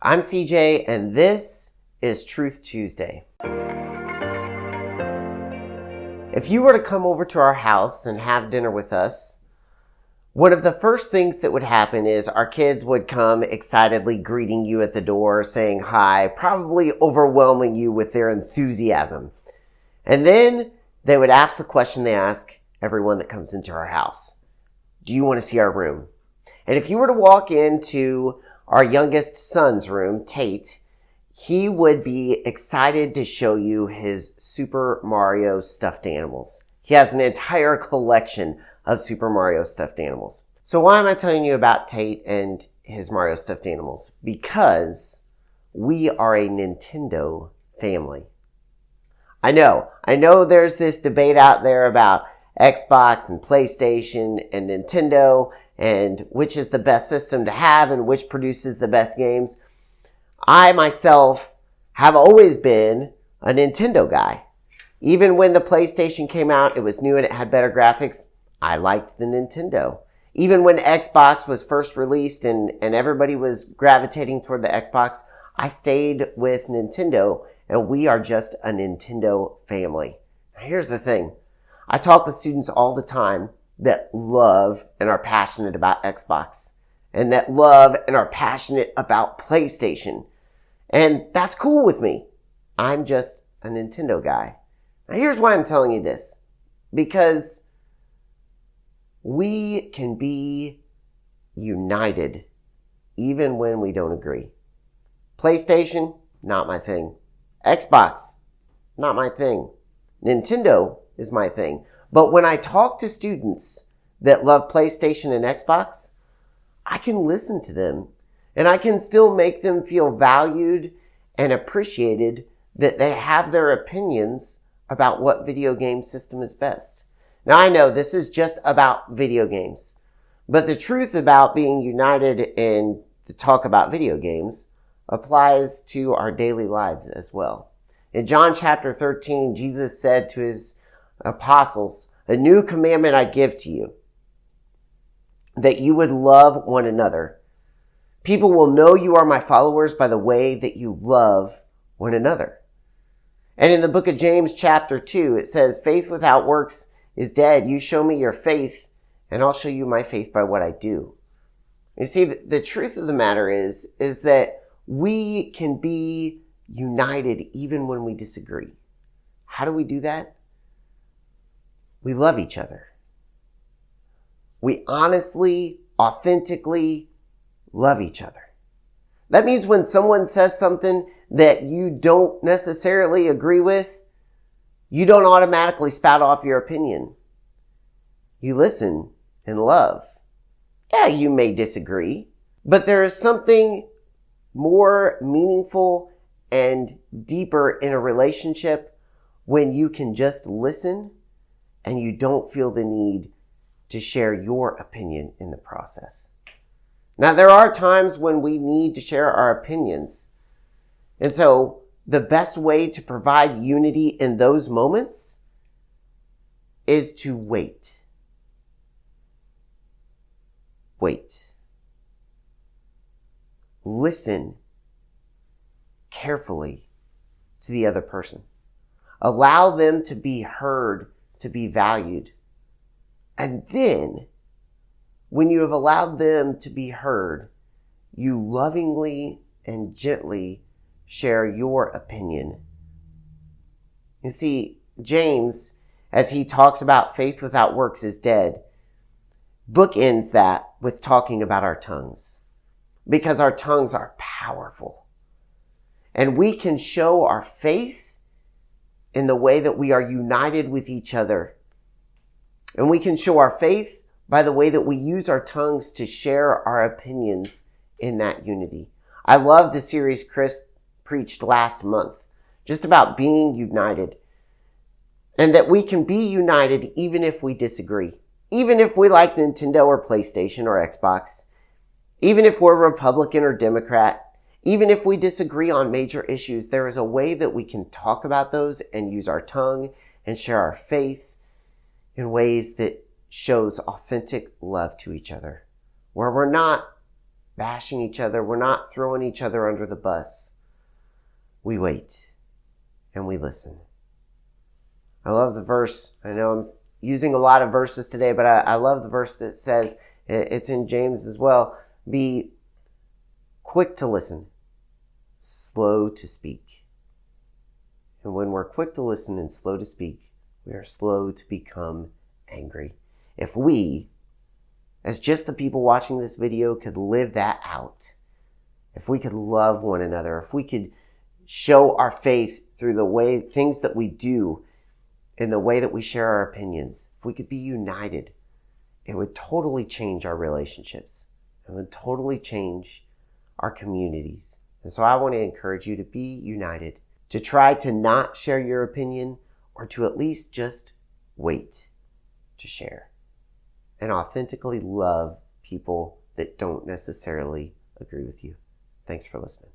I'm CJ, and this is Truth Tuesday. If you were to come over to our house and have dinner with us, one of the first things that would happen is our kids would come excitedly greeting you at the door, saying hi, probably overwhelming you with their enthusiasm. And then they would ask the question they ask everyone that comes into our house. Do you want to see our room? And if you were to walk into our youngest son's room, Tate, he would be excited to show you his Super Mario stuffed animals. He has an entire collection of Super Mario stuffed animals. So why am I telling you about Tate and his Mario stuffed animals? Because we are a Nintendo family. I know there's this debate out there about Xbox and PlayStation and Nintendo and which is the best system to have and which produces the best games. I myself have always been a Nintendo guy. Even when the PlayStation came out, it was new and it had better graphics. I liked the Nintendo. Even when Xbox was first released and everybody was gravitating toward the Xbox, I stayed with Nintendo, and we are just a Nintendo family. Now, here's the thing. I talk with students all the time that love and are passionate about Xbox, and that love and are passionate about PlayStation. And that's cool with me. I'm just a Nintendo guy. Now, here's why I'm telling you this. Because we can be united even when we don't agree. PlayStation, not my thing. Xbox, not my thing. Nintendo is my thing. But when I talk to students that love PlayStation and Xbox, I can listen to them and I can still make them feel valued and appreciated that they have their opinions about what video game system is best. Now I know this is just about video games, but the truth about being united in the talk about video games applies to our daily lives as well. In John chapter 13, Jesus said to his apostles, "A new commandment I give to you, that you would love one another. People will know you are my followers by the way that you love one another." And in the book of James chapter 2, it says, "Faith without works is dead. You show me your faith, and I'll show you my faith by what I do." You see, the truth of the matter is that we can be united even when we disagree. How do we do that? We love each other. We honestly, authentically love each other. That means when someone says something that you don't necessarily agree with, you don't automatically spout off your opinion. You listen and love. Yeah, you may disagree, but there is something more meaningful and deeper in a relationship when you can just listen and you don't feel the need to share your opinion in the process. Now, there are times when we need to share our opinions. And so the best way to provide unity in those moments is to wait. Wait. Listen carefully to the other person. Allow them to be heard, to be valued. And then, when you have allowed them to be heard, you lovingly and gently share your opinion. You see, James, as he talks about faith without works is dead, bookends that with talking about our tongues. Because our tongues are powerful. And we can show our faith in the way that we are united with each other. And we can show our faith by the way that we use our tongues to share our opinions in that unity. I love the series Chris preached last month, just about being united. And that we can be united even if we disagree. Even if we like Nintendo or PlayStation or Xbox. Even if we're Republican or Democrat. Even if we disagree on major issues, there is a way that we can talk about those and use our tongue and share our faith in ways that shows authentic love to each other. Where we're not bashing each other. We're not throwing each other under the bus. We wait and we listen. I love the verse. I know I'm using a lot of verses today, but I love the verse that says, it's in James as well, be quick to listen, slow to speak. And when we're quick to listen and slow to speak, we are slow to become angry. If we, as just the people watching this video, could live that out, if we could love one another, if we could show our faith through the way things that we do, in the way that we share our opinions, if we could be united, it would totally change our relationships. It would totally change our communities. And so I want to encourage you to be united, to try to not share your opinion, or to at least just wait to share and authentically love people that don't necessarily agree with you. Thanks for listening.